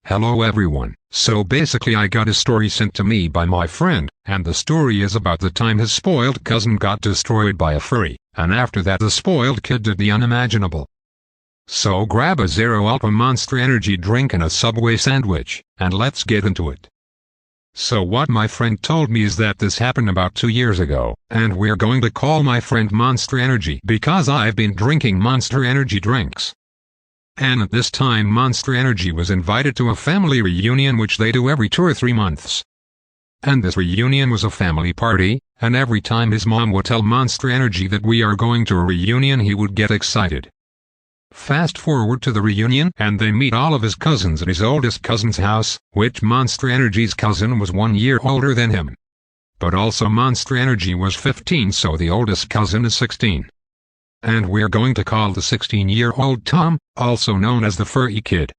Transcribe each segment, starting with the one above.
Hello everyone. So basically I got a story sent to me by my friend, and the story is about the time his spoiled cousin got destroyed by a furry, and after that the spoiled kid did the unimaginable. So grab a Zero Ultra Monster Energy drink and a Subway sandwich, and let's get into it. So what my friend told me is that this happened about 2 years ago, and we're going to call my friend Monster Energy because I've been drinking Monster Energy drinks. And at this time Monster Energy was invited to a family reunion which they do every 2 or 3 months. And this reunion was a family party, and every time his mom would tell Monster Energy that we are going to a reunion he would get excited. Fast forward to the reunion and they meet all of his cousins at his oldest cousin's house, which Monster Energy's cousin was 1 year older than him. But also Monster Energy was 15, so the oldest cousin is 16. And we're going to call the 16-year-old Tom, also known as the furry kid.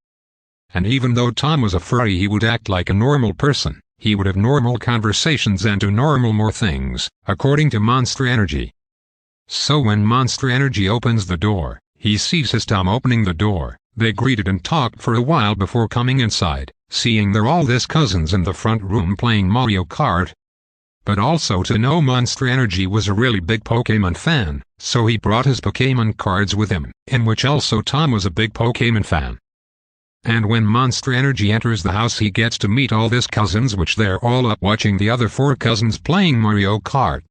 And even though Tom was a furry he would act like a normal person, he would have normal conversations and do more things, according to Monster Energy. So when Monster Energy opens the door, he sees his Tom opening the door. They greeted and talked for a while before coming inside, seeing they're all his cousins in the front room playing Mario Kart. But also to know Monster Energy was a really big Pokemon fan, so he brought his Pokemon cards with him, in which also Tom was a big Pokemon fan. And when Monster Energy enters the house he gets to meet all his cousins, which they're all up watching the other 4 cousins playing Mario Kart.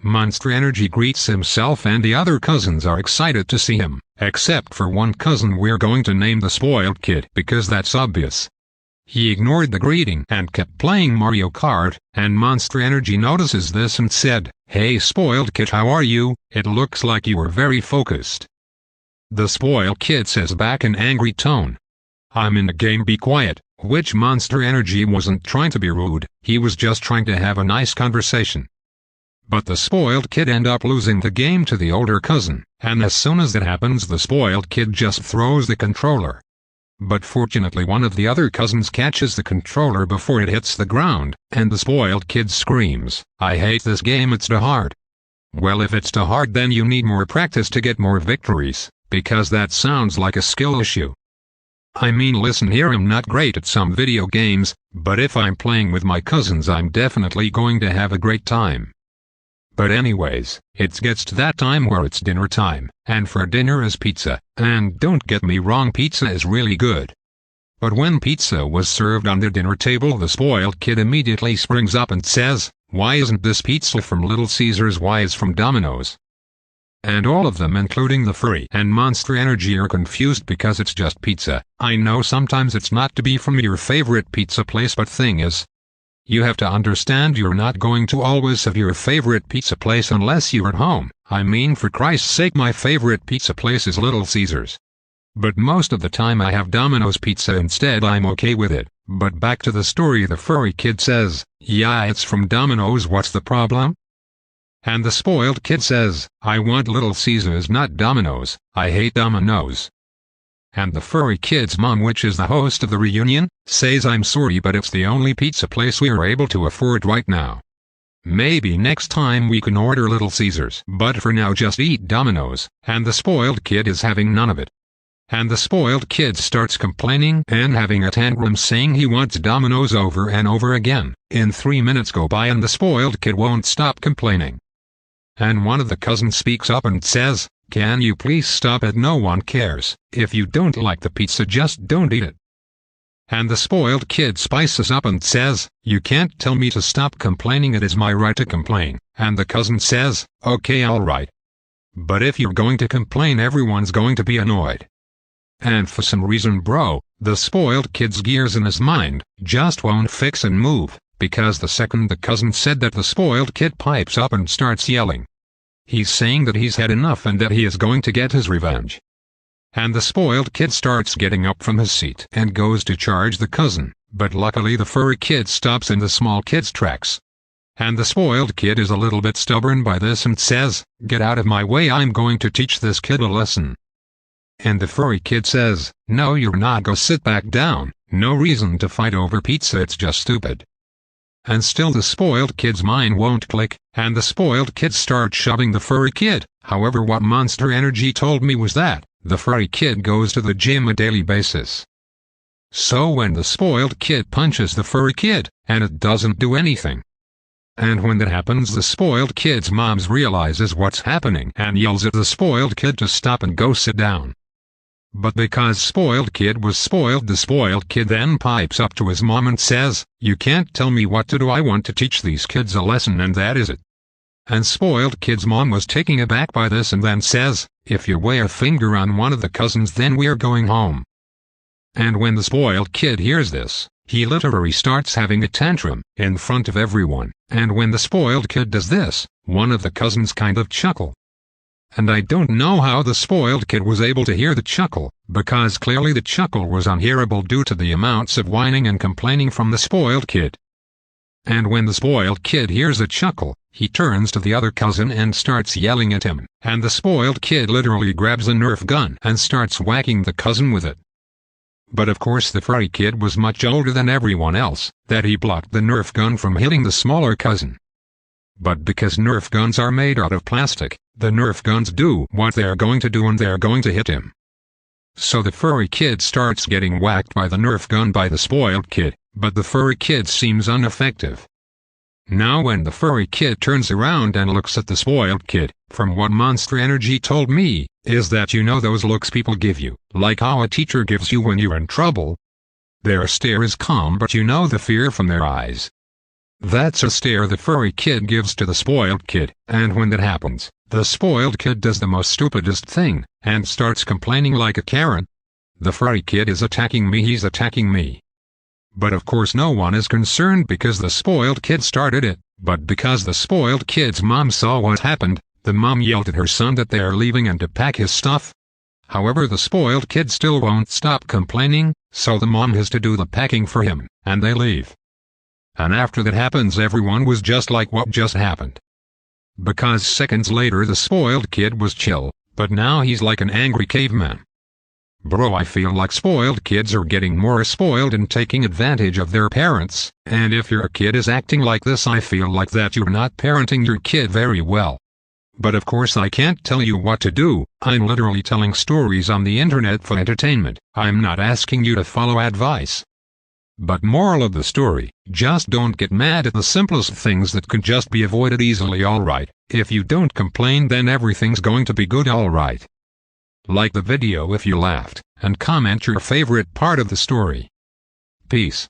Monster Energy greets himself and the other cousins are excited to see him, except for one cousin we're going to name the spoiled kid because that's obvious. He ignored the greeting and kept playing Mario Kart, and Monster Energy notices this and said, "Hey spoiled kid, how are you? It looks like you were very focused." The spoiled kid says back in angry tone, "I'm in a game, be quiet," which Monster Energy wasn't trying to be rude, he was just trying to have a nice conversation. But the spoiled kid ends up losing the game to the older cousin, and as soon as that happens the spoiled kid just throws the controller. But fortunately one of the other cousins catches the controller before it hits the ground, and the spoiled kid screams, "I hate this game, it's too hard." Well, if it's too hard then you need more practice to get more victories, because that sounds like a skill issue. I mean, listen here, I'm not great at some video games, but if I'm playing with my cousins I'm definitely going to have a great time. But anyways, it gets to that time where it's dinner time, and for dinner is pizza, and don't get me wrong, pizza is really good. But when pizza was served on the dinner table the spoiled kid immediately springs up and says, "Why isn't this pizza from Little Caesars, why is from Domino's?" And all of them including the furry and Monster Energy are confused because it's just pizza. I know sometimes it's not to be from your favorite pizza place, but thing is, you have to understand you're not going to always have your favorite pizza place unless you're at home. I mean, for Christ's sake, my favorite pizza place is Little Caesars. But most of the time I have Domino's pizza instead, I'm okay with it. But back to the story, the furry kid says, "Yeah, it's from Domino's, what's the problem?" And the spoiled kid says, "I want Little Caesars, not Domino's, I hate Domino's." And the furry kid's mom, which is the host of the reunion, says, "I'm sorry, but it's the only pizza place we are able to afford right now. Maybe next time we can order Little Caesars, but for now just eat Domino's." And the spoiled kid is having none of it. And the spoiled kid starts complaining and having a tantrum, saying he wants Domino's over and over again. In 3 minutes go by and the spoiled kid won't stop complaining. And one of the cousins speaks up and says, "Can you please stop it? No one cares. If you don't like the pizza, just don't eat it." And the spoiled kid spices up and says, "You can't tell me to stop complaining, it is my right to complain." And the cousin says, "Okay, alright. But if you're going to complain everyone's going to be annoyed." And for some reason, bro, the spoiled kid's gears in his mind just won't fix and move, because the second the cousin said that the spoiled kid pipes up and starts yelling. He's saying that he's had enough and that he is going to get his revenge. And the spoiled kid starts getting up from his seat and goes to charge the cousin, but luckily the furry kid stops in the small kid's tracks. And the spoiled kid is a little bit stubborn by this and says, "Get out of my way, I'm going to teach this kid a lesson." And the furry kid says, "No, you're not, go sit back down, no reason to fight over pizza, it's just stupid." And still the spoiled kid's mind won't click, and the spoiled kid starts shoving the furry kid. However, what Monster Energy told me was that the furry kid goes to the gym on a daily basis. So when the spoiled kid punches the furry kid, and it doesn't do anything. And when that happens, the spoiled kid's mom realizes what's happening and yells at the spoiled kid to stop and go sit down. But because spoiled kid was spoiled, the spoiled kid then pipes up to his mom and says, "You can't tell me what to do, I want to teach these kids a lesson, and that is it." And spoiled kid's mom was taken aback by this and then says, "If you wear a finger on one of the cousins, then we're going home." And when the spoiled kid hears this, he literally starts having a tantrum in front of everyone, and when the spoiled kid does this, one of the cousins kind of chuckle. And I don't know how the spoiled kid was able to hear the chuckle, because clearly the chuckle was unhearable due to the amounts of whining and complaining from the spoiled kid. And when the spoiled kid hears a chuckle, he turns to the other cousin and starts yelling at him, and the spoiled kid literally grabs a Nerf gun and starts whacking the cousin with it. But of course the furry kid was much older than everyone else, that he blocked the Nerf gun from hitting the smaller cousin. But because Nerf guns are made out of plastic, the Nerf guns do what they're going to do and they're going to hit him. So the furry kid starts getting whacked by the Nerf gun by the spoiled kid, but the furry kid seems ineffective. Now when the furry kid turns around and looks at the spoiled kid, from what Monster Energy told me, is that you know those looks people give you, like how a teacher gives you when you're in trouble? Their stare is calm, but you know the fear from their eyes. That's a stare the furry kid gives to the spoiled kid, and when that happens, the spoiled kid does the most stupidest thing, and starts complaining like a Karen. "The furry kid is attacking me, he's attacking me." But of course no one is concerned because the spoiled kid started it, but because the spoiled kid's mom saw what happened, the mom yelled at her son that they are leaving and to pack his stuff. However, the spoiled kid still won't stop complaining, so the mom has to do the packing for him, and they leave. And after that happens, everyone was just like, what just happened? Because seconds later the spoiled kid was chill, but now he's like an angry caveman. Bro, I feel like spoiled kids are getting more spoiled and taking advantage of their parents, and if your kid is acting like this, I feel like that you're not parenting your kid very well. But of course I can't tell you what to do, I'm literally telling stories on the internet for entertainment, I'm not asking you to follow advice. But moral of the story, just don't get mad at the simplest things that could just be avoided easily. Alright, if you don't complain, then everything's going to be good. Alright. Like the video if you laughed, and comment your favorite part of the story. Peace.